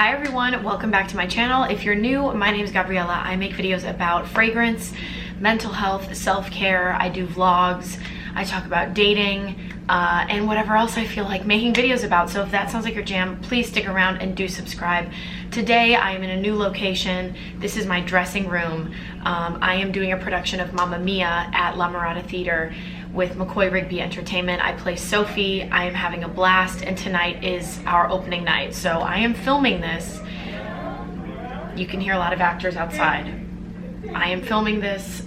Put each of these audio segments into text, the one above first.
Hi everyone, welcome back to my channel. If you're new, my name is Gabriella. I make videos about fragrance, mental health, self-care. I do vlogs. I talk about dating and whatever else I feel like making videos about. So if that sounds like your jam, please stick around and do subscribe. Today I am in a new location. This is my dressing room. I am doing a production of Mamma Mia at La Mirada Theater with McCoy Rigby Entertainment. I play Sophie. I am having a blast, and tonight is our opening night. So I am filming this. You can hear a lot of actors outside. I am filming this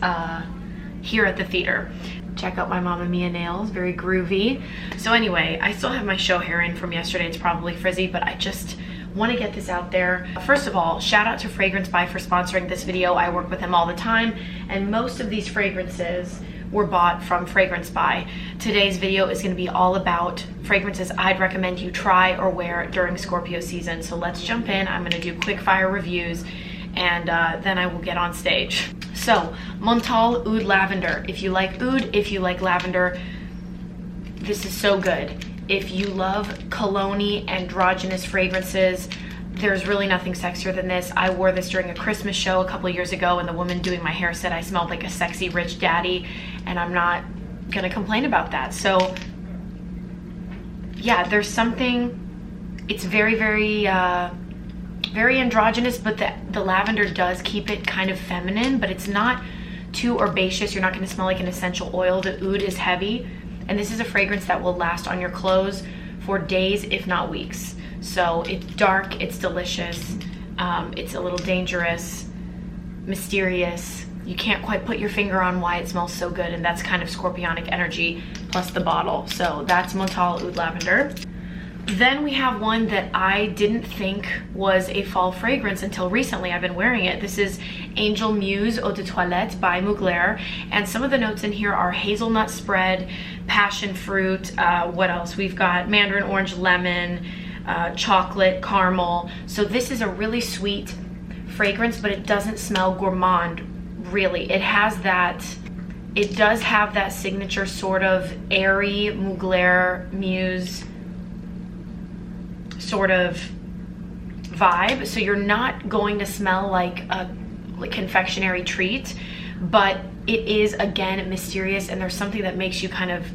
here at the theater. Check out my Mamma Mia nails, very groovy. So anyway, I still have my show hair in from yesterday. It's probably frizzy, but I just want to get this out there. First of all, shout out to FRAGRANCEBUY for sponsoring this video. I work with them all the time, and most of these fragrances were bought from FRAGRANCEBUY. Today's video is going to be all about fragrances I'd recommend you try or wear during Scorpio season. So let's jump in. I'm going to do quick fire reviews, and then I will get on stage. So, Montal Oud Lavender. If you like oud, if you like lavender, this is so good. If you love cologne-y, androgynous fragrances, there's really nothing sexier than this. I wore this during a Christmas show a couple years ago, and the woman doing my hair said I smelled like a sexy rich daddy, and I'm not gonna complain about that. So yeah, there's something, it's very, very androgynous, but the lavender does keep it kind of feminine, but it's not too herbaceous. You're not gonna smell like an essential oil. The oud is heavy, and this is a fragrance that will last on your clothes for days, if not weeks. So it's dark, it's delicious, it's a little dangerous, mysterious. You can't quite put your finger on why it smells so good, and that's kind of scorpionic energy plus the bottle. So that's Montal Oud Lavender. Then we have one that I didn't think was a fall fragrance until recently. I've been wearing it. This is Angel Muse Eau de Toilette by Mugler, and some of the notes in here are hazelnut spread, passion fruit, what else? We've got mandarin orange lemon, chocolate, caramel. So this is a really sweet fragrance, but it doesn't smell gourmand, really. It has that, it does have that signature sort of airy Mugler Muse sort of vibe. So you're not going to smell like a confectionery treat, but it is, again, mysterious, and there's something that makes you kind of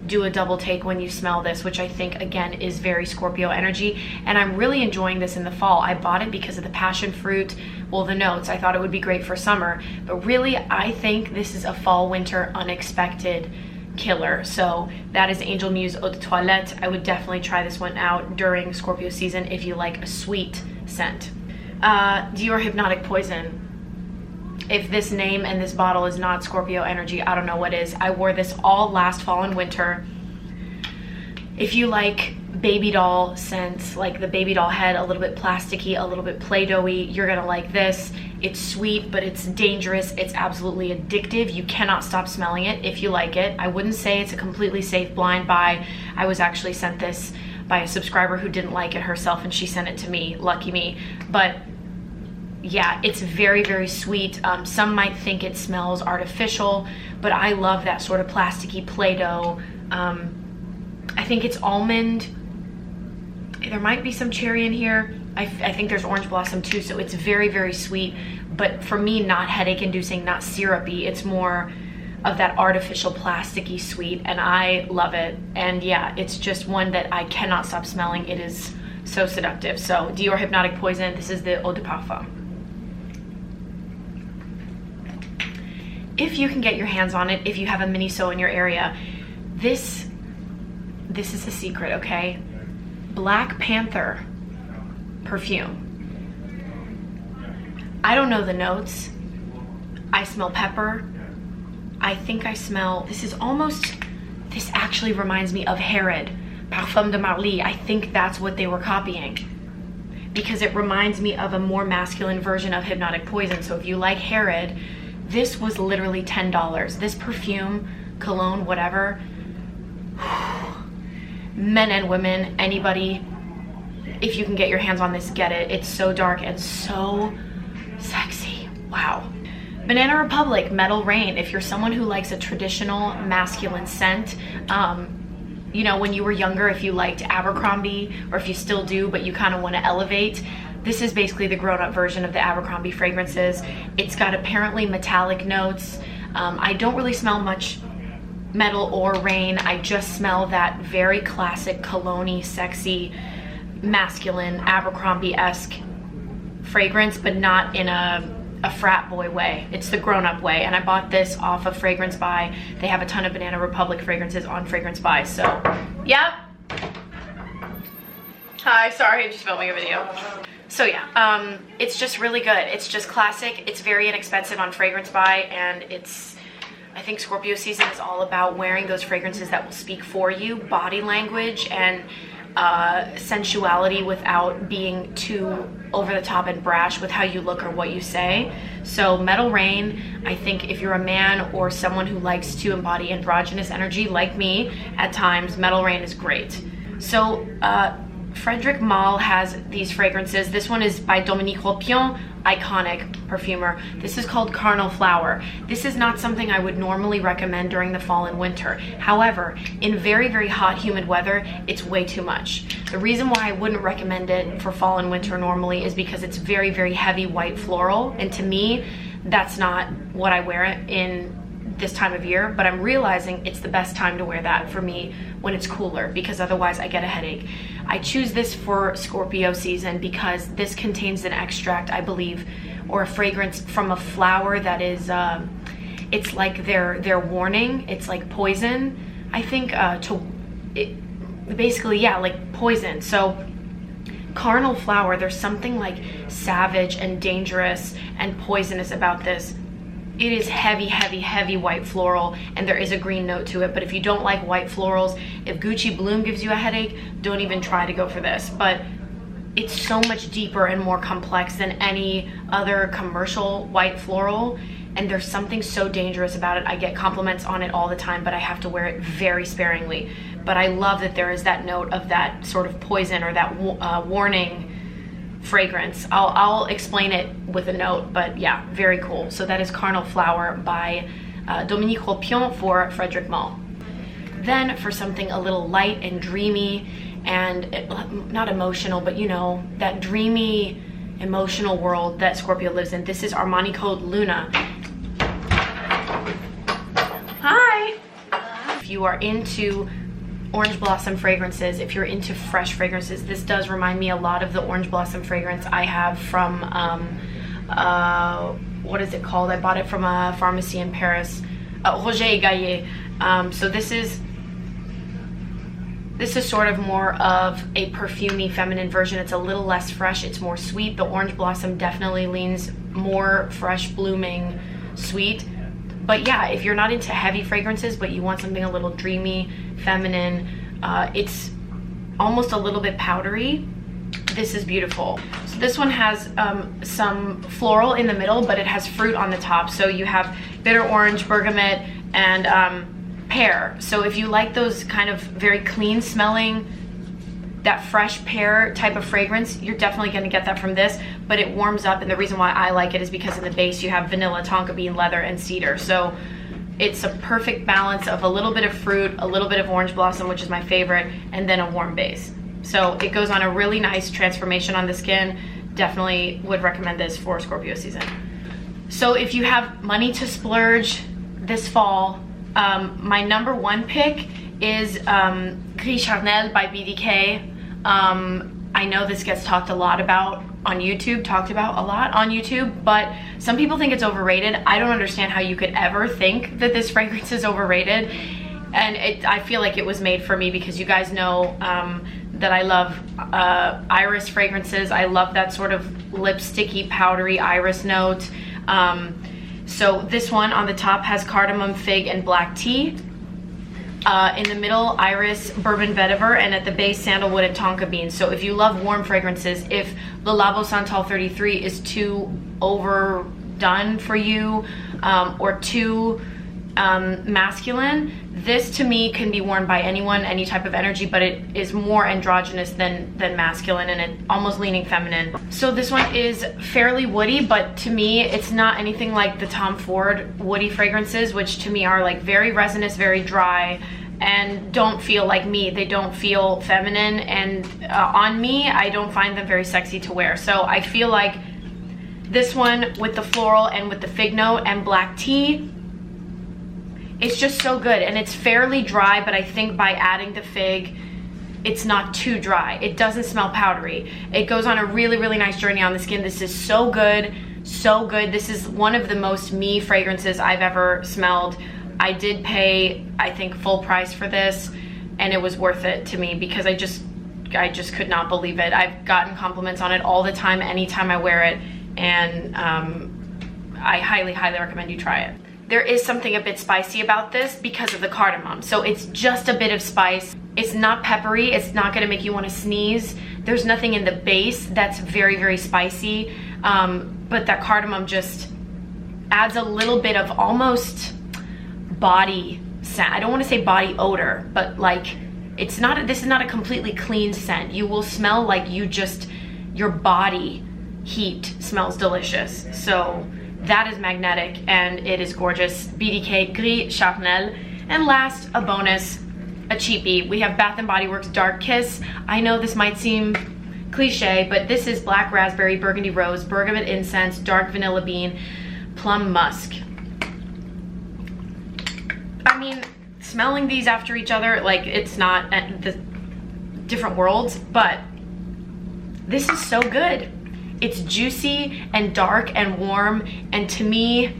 do a double take when you smell this, which I think, again, is very Scorpio energy. And I'm really enjoying this in the fall. I bought it because of the passion fruit, well, the notes. I thought it would be great for summer, but really I think this is a fall winter unexpected killer. So that is Angel Muse Eau de Toilette. I would definitely try this one out during Scorpio season if you like a sweet scent. Dior Hypnotic Poison. If this name and this bottle is not Scorpio energy, I don't know what is. I wore this all last fall and winter. If you like baby doll scents, like the baby doll head, a little bit plasticky, a little bit Play-Doh-y, you're gonna like this. It's sweet, but it's dangerous. It's absolutely addictive. You cannot stop smelling it if you like it. I wouldn't say it's a completely safe blind buy. I was actually sent this by a subscriber who didn't like it herself, and she sent it to me, lucky me. But yeah, it's very, very sweet. Some might think it smells artificial, but I love that sort of plasticky Play-Doh. I think it's almond. There might be some cherry in here. I think there's orange blossom too, so it's very, very sweet. But for me, not headache inducing, not syrupy. It's more of that artificial plasticky sweet, and I love it. And yeah, it's just one that I cannot stop smelling. It is so seductive. So Dior Hypnotic Poison, this is the Eau de Parfum. If you can get your hands on it, if you have a Miniso in your area, this is the secret, okay? Black Panther perfume. I don't know the notes. I smell pepper. I think I smell, this actually reminds me of Herod, Parfum de Malle. I think that's what they were copying, because it reminds me of a more masculine version of Hypnotic Poison. So if you like Herod, this was literally $10. This perfume, cologne, whatever, men and women, anybody, if you can get your hands on this, get it. It's so dark and so sexy. Wow. Banana Republic Metal Rain. If you're someone who likes a traditional masculine scent, you know, when you were younger, if you liked Abercrombie, or if you still do, but you kind of want to elevate, This is basically the grown-up version of the Abercrombie fragrances. It's got apparently metallic notes. I don't really smell much metal or rain. I just smell that very classic cologne-y, sexy, masculine, Abercrombie-esque fragrance, but not in a frat boy way. It's the grown-up way. And I bought this off of FRAGRANCEBUY. They have a ton of Banana Republic fragrances on FRAGRANCEBUY. So, yep. Hi, sorry, just filming a video. So yeah, it's just really good. It's just classic. It's very inexpensive on FRAGRANCEBUY, and I think Scorpio season is all about wearing those fragrances that will speak for you, body language, and sensuality without being too over the top and brash with how you look or what you say. So Metal Rain, I think if you're a man or someone who likes to embody androgynous energy like me at times, Metal Rain is great. So Frederic Malle has these fragrances. This one is by Dominique Ropion, iconic perfumer. This is called Carnal Flower. This is not something I would normally recommend during the fall and winter. However, in very, very hot, humid weather, it's way too much. The reason why I wouldn't recommend it for fall and winter normally is because it's very, very heavy white floral, and to me, that's not what I wear in this time of year, but I'm realizing it's the best time to wear that for me when it's cooler, because otherwise I get a headache. I choose this for Scorpio season because this contains an extract, I believe, or a fragrance from a flower that is, it's like their warning. It's like poison, I think, basically, yeah, like poison. So Carnal Flower, there's something like savage and dangerous and poisonous about this. It is heavy, heavy, heavy white floral, and there is a green note to it. But if you don't like white florals, if Gucci Bloom gives you a headache, don't even try to go for this. But it's so much deeper and more complex than any other commercial white floral, and there's something so dangerous about it. I get compliments on it all the time, but I have to wear it very sparingly. But I love that there is that note of that sort of poison or that warning fragrance. I'll explain it with a note, but yeah, very cool. So that is Carnal Flower by Dominique Ropion for Frederic Malle. Then for something a little light and dreamy and not emotional, but you know, that dreamy emotional world that Scorpio lives in, this is Armani Code Luna. Hi! If you are into orange blossom fragrances, if you're into fresh fragrances, this does remind me a lot of the orange blossom fragrance I have from what is it called? I bought it from a pharmacy in Paris, Roger et Gaillet. So this is sort of more of a perfumey feminine version. It's a little less fresh, it's more sweet. The orange blossom definitely leans more fresh, blooming, sweet. But yeah, if you're not into heavy fragrances, but you want something a little dreamy, feminine, it's almost a little bit powdery, this is beautiful. So this one has some floral in the middle, but it has fruit on the top. So you have bitter orange, bergamot, and pear. So if you like those kind of very clean smelling, that fresh pear type of fragrance, you're definitely going to get that from this, but it warms up, and the reason why I like it is because in the base you have vanilla, tonka bean, leather, and cedar. So it's a perfect balance of a little bit of fruit, a little bit of orange blossom, which is my favorite, and then a warm base. So it goes on a really nice transformation on the skin. Definitely would recommend this for Scorpio season. So if you have money to splurge this fall, my number one pick is Gris Charnel by BDK. I know this gets talked a lot about on YouTube, but some people think it's overrated. I don't understand how you could ever think that this fragrance is overrated. And I feel like it was made for me because you guys know that I love iris fragrances. I love that sort of lipsticky, powdery iris note. So this one on the top has cardamom, fig, and black tea. In the middle, iris, bourbon vetiver, and at the base, sandalwood and tonka bean. So if you love warm fragrances, if Le Labo Santal 33 is too overdone for you or too masculine, this to me can be worn by anyone, any type of energy, but it is more androgynous than masculine, and it almost leaning feminine. So this one is fairly woody, but to me it's not anything like the Tom Ford woody fragrances, which to me are like very resinous, very dry, and don't feel like me. They don't feel feminine, and on me, I don't find them very sexy to wear. So I feel like this one with the floral and with the fig note and black tea, it's just so good. And it's fairly dry, but I think by adding the fig, it's not too dry. It doesn't smell powdery. It goes on a really, really nice journey on the skin. This is so good, so good. This is one of the most me fragrances I've ever smelled. I did pay, I think, full price for this, and it was worth it to me because I just could not believe it. I've gotten compliments on it all the time, anytime I wear it, and I highly, highly recommend you try it. There is something a bit spicy about this because of the cardamom. So it's just a bit of spice. It's not peppery. It's not gonna make you wanna sneeze. There's nothing in the base that's very, very spicy. But that cardamom just adds a little bit of almost body scent. I don't wanna say body odor, but like, this is not a completely clean scent. You will smell like your body heat smells delicious. So that is magnetic and it is gorgeous. BDK Gris Charnel. And last, a bonus, a cheapie. We have Bath & Body Works Dark Kiss. I know this might seem cliche, but this is black raspberry, burgundy rose, bergamot incense, dark vanilla bean, plum musk. I mean, smelling these after each other, like, it's not the different worlds, but this is so good. It's juicy and dark and warm, and to me,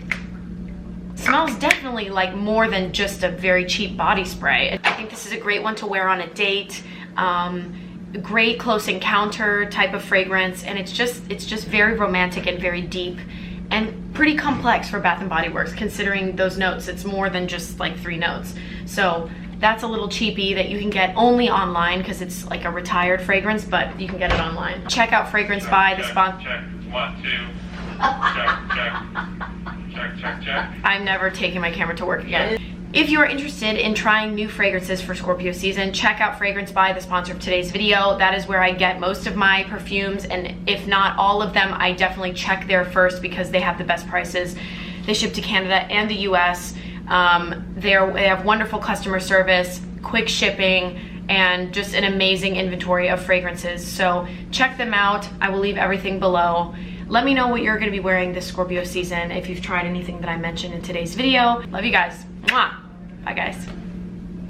smells definitely like more than just a very cheap body spray. I think this is a great one to wear on a date, great close encounter type of fragrance, and it's just very romantic and very deep and pretty complex for Bath & Body Works, considering those notes. It's more than just like 3 notes. So that's a little cheapie that you can get only online because it's like a retired fragrance, but you can get it online. Check out FRAGRANCEBUY, the sponsor. Check, 1, 2. Check. I'm never taking my camera to work again. If you are interested in trying new fragrances for Scorpio season, check out FRAGRANCEBUY, the sponsor of today's video. That is where I get most of my perfumes, and if not all of them, I definitely check there first because they have the best prices. They ship to Canada and the US. They have wonderful customer service, quick shipping, and just an amazing inventory of fragrances. So check them out. I will leave everything below. Let me know what you're gonna be wearing this Scorpio season if you've tried anything that I mentioned in today's video. Love you guys. Mwah. Bye guys.